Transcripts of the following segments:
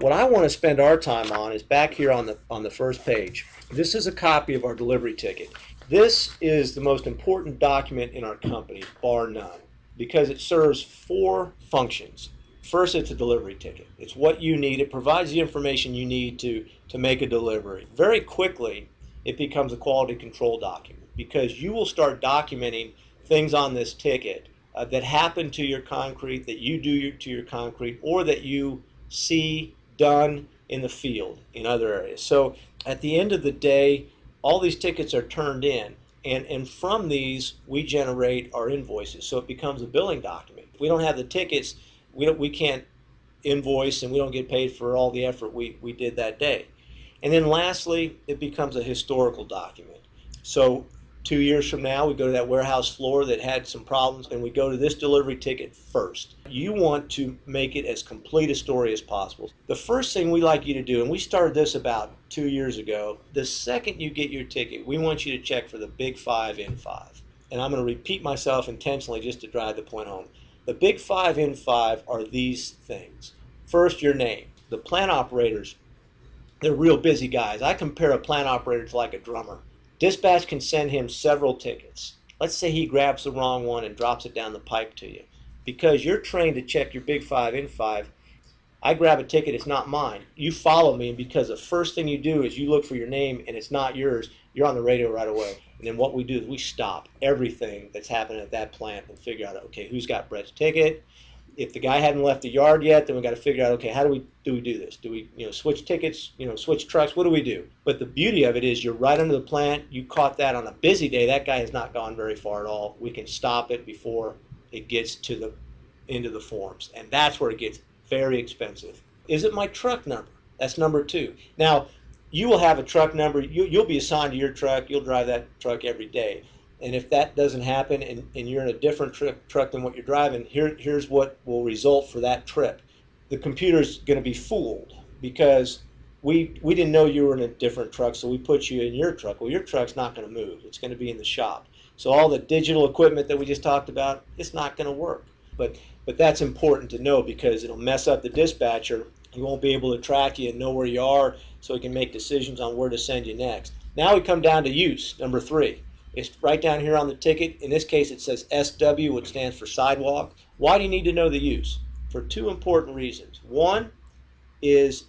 What I want to spend our time on is back here on the first page. This is a copy of our delivery ticket. This is the most important document in our company, bar none, because it serves four functions. First, it's a delivery ticket. It's what you need. It provides the information you need to make a delivery. Very quickly, it becomes a quality control document because you will start documenting things on this ticket that happen to your concrete, that you do to your concrete, or that you see done in the field in other areas. So at the end of the day, all these tickets are turned in, and from these we generate our invoices. So it becomes a billing document. If we don't have the tickets, we can't invoice, and we don't get paid for all the effort we did that day. And then lastly, it becomes a historical document. So 2 years from now, we go to that warehouse floor that had some problems, and we go to this delivery ticket first. You want to make it as complete a story as possible. The first thing we like you to do, and we started this about 2 years ago, the second you get your ticket, we want you to check for the big 5 in 5. And I'm going to repeat myself intentionally just to drive the point home. The big 5 in 5 are these things. First, your name. The plant operators, they're real busy guys. I compare a plant operator to like a drummer. Dispatch can send him several tickets. Let's say he grabs the wrong one and drops it down the pipe to you. Because you're trained to check your big 5 in 5, I grab a ticket, it's not mine. You follow me, and because the first thing you do is you look for your name and it's not yours, you're on the radio right away. And then what we do is we stop everything that's happening at that plant and figure out, okay, who's got Brett's ticket? If the guy hadn't left the yard yet, then we got to figure out, okay, how do we do this? Do we, switch tickets, switch trucks? What do we do? But the beauty of it is you're right under the plant. You caught that on a busy day. That guy has not gone very far at all. We can stop it before it gets to the into the forms, and that's where it gets very expensive. Is it my truck number? That's number 2. Now, you will have a truck number. You'll be assigned to your truck. You'll drive that truck every day. And if that doesn't happen and you're in a different truck than what you're driving, here's what will result for that trip. The computer's going to be fooled because we didn't know you were in a different truck, so we put you in your truck. Well, your truck's not going to move. It's going to be in the shop. So all the digital equipment that we just talked about, it's not going to work. But that's important to know because it'll mess up the dispatcher. He won't be able to track you and know where you are so he can make decisions on where to send you next. Now we come down to use, number 3. It's right down here on the ticket. In this case, it says SW, which stands for sidewalk. Why do you need to know the use? For 2 important reasons. One is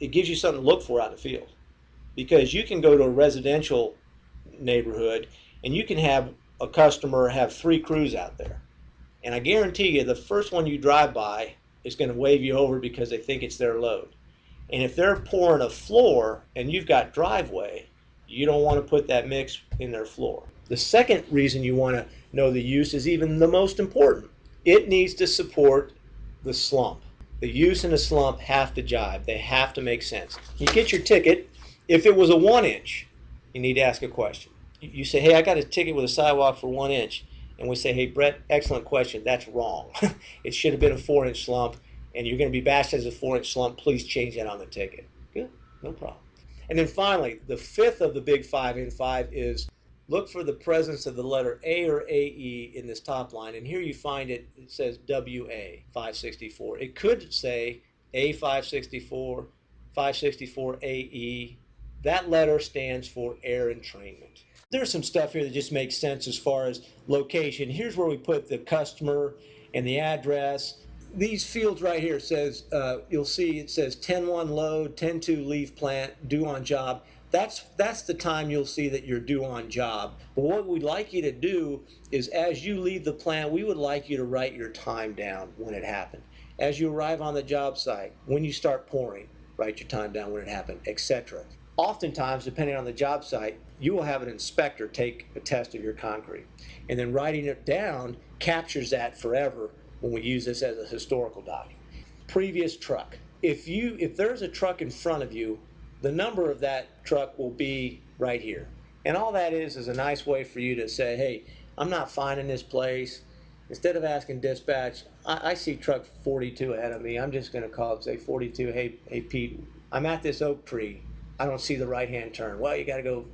it gives you something to look for out in the field. Because you can go to a residential neighborhood and you can have a customer have 3 crews out there. And I guarantee you the first one you drive by is going to wave you over because they think it's their load. And if they're pouring a floor and you've got driveway, you don't want to put that mix in their floor. The second reason you want to know the use is even the most important. It needs to support the slump. The use and the slump have to jibe. They have to make sense. You get your ticket. If it was a 1 inch, you need to ask a question. You say, hey, I got a ticket with a sidewalk for 1 inch. And we say, hey, Brett, excellent question. That's wrong. It should have been a 4 inch slump, and you're going to be bashed as a 4 inch slump. Please change that on the ticket. Good, no problem. And then finally, the 5th of the big 5 in 5 is look for the presence of the letter A or AE in this top line. And here you find it says WA 564. It could say A564, 564AE. That letter stands for air entrainment. There's some stuff here that just makes sense as far as location. Here's where we put the customer and the address. These fields right here says, you'll see it says 10-1 load, 10-2 leave plant, due on job. That's the time you'll see that you're due on job. But what we'd like you to do is as you leave the plant, we would like you to write your time down when it happened. As you arrive on the job site, when you start pouring, write your time down when it happened, etc. Oftentimes, depending on the job site, you will have an inspector take a test of your concrete. And then writing it down captures that forever when we use this as a historical document. Previous truck. If there's a truck in front of you, the number of that truck will be right here. And all that is a nice way for you to say, hey, I'm not finding this place. Instead of asking dispatch, I see truck 42 ahead of me. I'm just going to call and say 42, hey Pete, I'm at this oak tree. I don't see the right-hand turn. Well, you got to go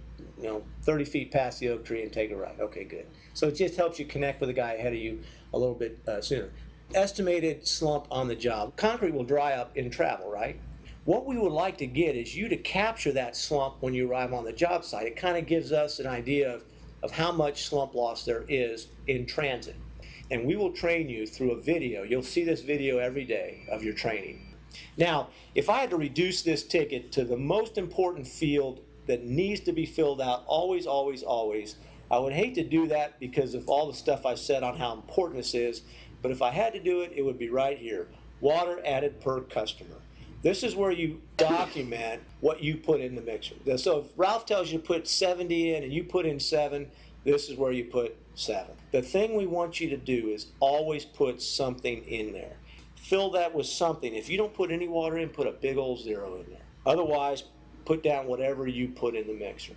30 feet past the oak tree and take a right. Okay, good. So it just helps you connect with the guy ahead of you a little bit sooner. Estimated slump on the job. Concrete will dry up in travel, right? What we would like to get is you to capture that slump when you arrive on the job site. It kind of gives us an idea of how much slump loss there is in transit. And we will train you through a video. You'll see this video every day of your training. Now, if I had to reduce this ticket to the most important field that needs to be filled out, always, always, always, I would hate to do that because of all the stuff I said on how important this is, but if I had to do it, it would be right here. Water added per customer. This is where you document what you put in the mixer. So if Ralph tells you to put 70 in and you put in 7, this is where you put 7. The thing we want you to do is always put something in there. Fill that with something. If you don't put any water in, put a big old 0 in there. Otherwise, put down whatever you put in the mixer.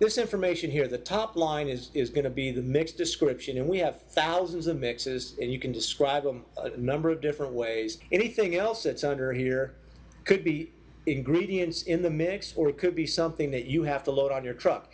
This information here, the top line is going to be the mix description, and we have thousands of mixes, and you can describe them a number of different ways. Anything else that's under here could be ingredients in the mix, or it could be something that you have to load on your truck.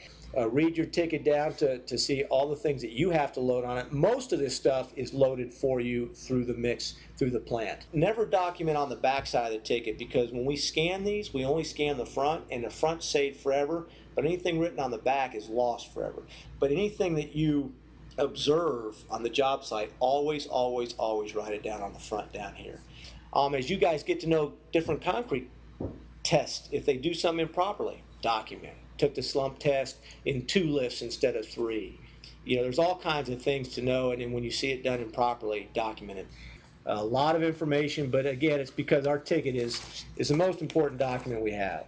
Read your ticket down to see all the things that you have to load on it. Most of this stuff is loaded for you through the mix, through the plant. Never document on the back side of the ticket, because when we scan these, we only scan the front, and the front's saved forever, but anything written on the back is lost forever. But anything that you observe on the job site, always, always, always write it down on the front down here. As you guys get to know different concrete tests, if they do something improperly, document. Took the slump test in 2 lifts instead of 3. There's all kinds of things to know, and then when you see it done improperly, document it. A lot of information, but again, it's because our ticket is the most important document we have.